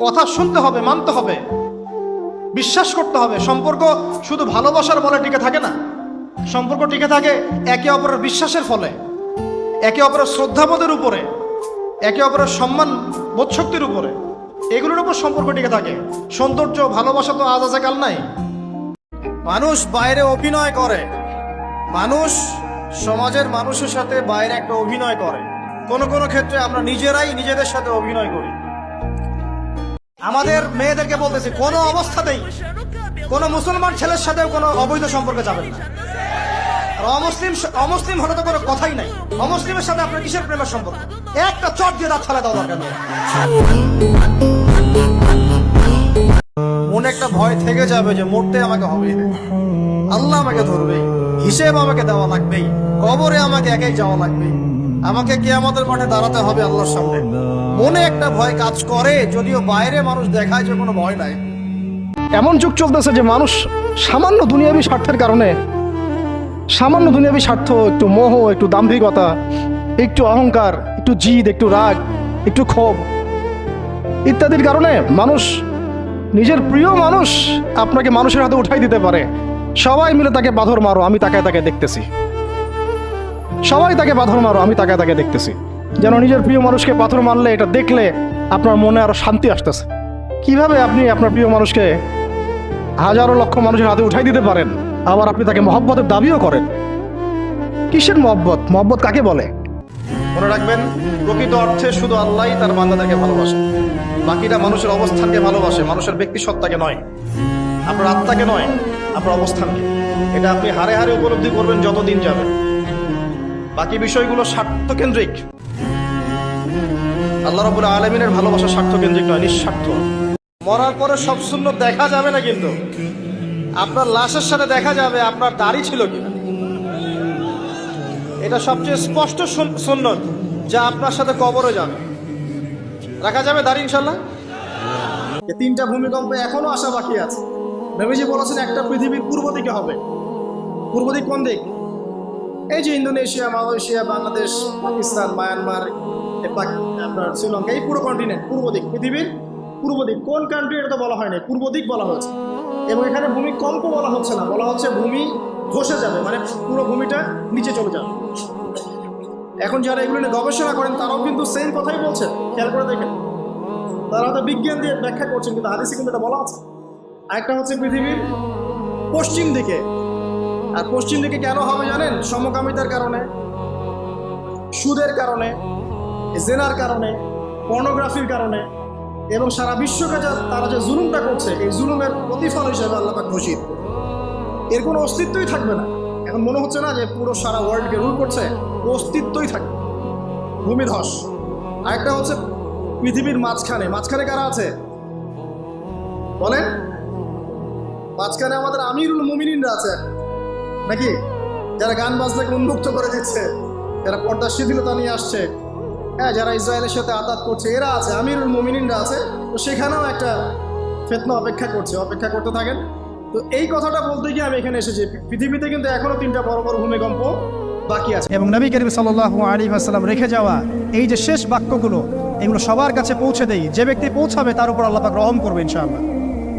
কথা শুনতে হবে, মানতে হবে, বিশ্বাস করতে হবে। সম্পর্ক শুধু ভালোবাসার বলে টিকে থাকে না, সম্পর্ক টিকে থাকে একে অপরের বিশ্বাসের ফলে, একে অপরের শ্রদ্ধাবোধের উপরে, একে অপরের সম্মান বোধশক্তির উপরে, এগুলোর উপর সম্পর্ক টিকে থাকে। সৌন্দর্য ভালোবাসা তো আজ আছে কাল নাই। মানুষ বাইরে অভিনয় করে, মানুষ সমাজের মানুষের সাথে বাইরে একটা অভিনয় করে। কোন কোন ক্ষেত্রে আমরা নিজেরাই নিজেদের সাথে অভিনয় করি। আমাদের মেয়েদেরকে বলতেছি, কোনো অবস্থাতেই কোনো মুসলমান ছেলের সাথেও কোনো অবৈধ সম্পর্কে যাবেন না। আর অমুসলিম হলে তো কোনো কথাই নাই। অমুসলিমের সাথে আপনার কিসের প্রেমের সম্পর্ক? একটা চট দিয়ে দাঁত ফেলে দেওয়া দরকার নেই। মনে একটা ভয় থেকে যাবে যে মরতে আমাকে হবে, আল্লাহ আমাকে ধরবে, হিসেব আমাকে দেওয়া লাগবেই, কবরে আমাকে একাই যাওয়া লাগবে, আমাকে কিয়ামতের মাঠে দাঁড়াতে হবে আল্লাহর সামনে। মনে একটা ভয় কাজ করে, যদিও বাইরে মানুষ দেখায় যে কোনো ভয় নাই। এমন যুগ চলতেছে যে মানুষ সামান্য দুনিয়াবী স্বার্থের কারণে, সামান্য দুনিয়াবী স্বার্থ, একটু মোহ, একটু দাম্ভিকতা, একটু অহংকার, একটু জিদ, একটু রাগ, একটু ক্ষোভ ইত্যাদির কারণে মানুষ নিজের প্রিয় মানুষ আপনাকে মানুষের হাতে উঠাই দিতে পারে। সবাই মিলে তাকে বাঁধর মারো, আমি তাকায় তাকে দেখতেছি। সবাই তাকে পাথর মারো, আমি তাকায় তাকে দেখতেছি। যেন নিজের প্রিয় মানুষকে পাথর মারলে এটা দেখলে আপনার মনে আরো শান্তি আসতেছে। কিভাবে আপনি আপনার প্রিয় মানুষকে হাজারো লক্ষ মানুষের হাতে উঠাই দিতে পারেন, আবার আপনি তাকে মহব্বতের দাবিও করেন? কিসের মহব্বত? মহব্বত কাকে বলে? মনে রাখবেন, প্রকৃত অর্থে শুধু আল্লাহই তার বান্দাদেরকে ভালোবাসে। বাকিটা মানুষের অবস্থানকে ভালোবাসে, মানুষের ব্যক্তি সত্তাকে নয়, আপনার আত্মাকে নয়, আপনার অবস্থানকে। এটা আপনি হারে হারে উপলব্ধি করবেন যত দিন যাবে। বাকি বিষয়গুলো স্বার্থকেন্দ্রিক। আল্লাহ রাব্বুল আলামিনের ভালোবাসা স্বার্থকেন্দ্রিক নয়, নিঃস্বার্থ। মরার পরে সব শূন্য দেখা যাবে না, কিন্তু আপনার লাশের সাথে দেখা যাবে আপনার দাড়ি ছিল কিনা। এটা সবচেয়ে স্পষ্ট সুন্নত, যা আপনার সাথে কবরে যাবে। রাখা যাবে দাড়ি ইনশাল্লাহ। এই তিনটা ভূমিকম্প এখনো আসা বাকি আছে। নবীজি বলেছেন একটা পৃথিবীর পূর্ব দিকে হবে। পূর্ব দিক কোন দিক? এই যে Indonesia, Malaysia, Bangladesh, Pakistan, Myanmar, আপনার শ্রীলঙ্কা, এই পুরো কন্টিনেন্ট পূর্ব দিক, পৃথিবীর পূর্ব দিক। কোন কান্ট্রি এটা তো বলা হয় না, পূর্ব দিক বলা হয়েছে। এবং এখানে ভূমিকম্প বলা হচ্ছে না, বলা হচ্ছে ভূমি ধসে যাবে, মানে পুরো ভূমিটা নিচে চলে যাবে। এখন যারা এগুলো নিয়ে গবেষণা করেন তারাও কিন্তু সেম কথাই বলছেন, খেয়াল করে দেখেন। তারা হয়তো বিজ্ঞান দিয়ে ব্যাখ্যা করছেন, কিন্তু হাদিসে কিন্তু এটা বলা আছে। আরেকটা হচ্ছে পৃথিবীর পশ্চিম দিকে। আর পশ্চিম দিকে কেন হবে জানেন? সমকামিতার কারণে, সুদের কারণে, জেনার কারণে, পর্নোগ্রাফির কারণে, এবং সারা বিশ্বকে তারা যে জুলুমটা করছে, এই জুলুমের প্রতিফল হিসেবে আল্লাহ পাক ঘোষিত। এর কোনো অস্তিত্বই থাকবে না। এখন মনে হচ্ছে না যে পুরো সারা ওয়ার্ল্ডকে রুল করছে, অস্তিত্বই থাকবে। ভূমিধস। আরেকটা হচ্ছে পৃথিবীর মাঝখানে। মাঝখানে কারা আছে বলেন? মাঝখানে আমাদের আমিরুল মুমিনিনরা আছে নাকি? যারা গান বাজনাকে উন্মুক্ত করে দিচ্ছে, যারা পর্দার শিথিলতা নিয়ে আসছে, হ্যাঁ, যারা ইসরায়েলের সাথে আঘাত করছে, এরা আছে, আমিরুল মুমিনিনরা আছে। তো সেখানেও একটা ফিতনা অপেক্ষা করছে, অপেক্ষা করতে থাকেন। তো এই কথাটা বলতে গিয়ে আমি এখানে এসেছি। পৃথিবীতে কিন্তু এখনো তিনটা বড় বড় ভূমিকম্প বাকি আছে। এবং নবী করিম সাল্লাল্লাহু আলাইহি ওয়াসাল্লাম রেখে যাওয়া এই যে শেষ বাক্যগুলো, এগুলো সবার কাছে পৌঁছে দেই। যে ব্যক্তি পৌঁছাবে তার উপর আল্লাহ পাক রহম করবে ইনশাআল্লাহ।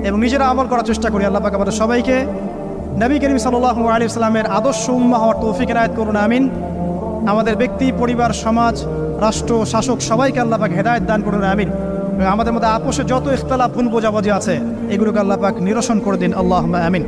এবং নিজেরা আমল করার চেষ্টা করি। আল্লাহ পাক আমাদের সবাইকে নবী করিম সাল্লাল্লাহু আলাইহি ওয়াসাল্লামের আদর্শ উম্মাহ হওয়ার তৌফিক এনায়েত করুন, আমিন। আমাদের ব্যক্তি, পরিবার, সমাজ, রাষ্ট্র, শাসক সবাইকে আল্লাহ পাক হেদায়েত দান করুন, আমিন। আমাদের মধ্যে আপোষে যত ইখতিলাফ, ভুল বোঝাবুঝি আছে, এগুলোকে আল্লাহ পাক নিরসন করে দিন, আল্লাহুম্মা আমিন।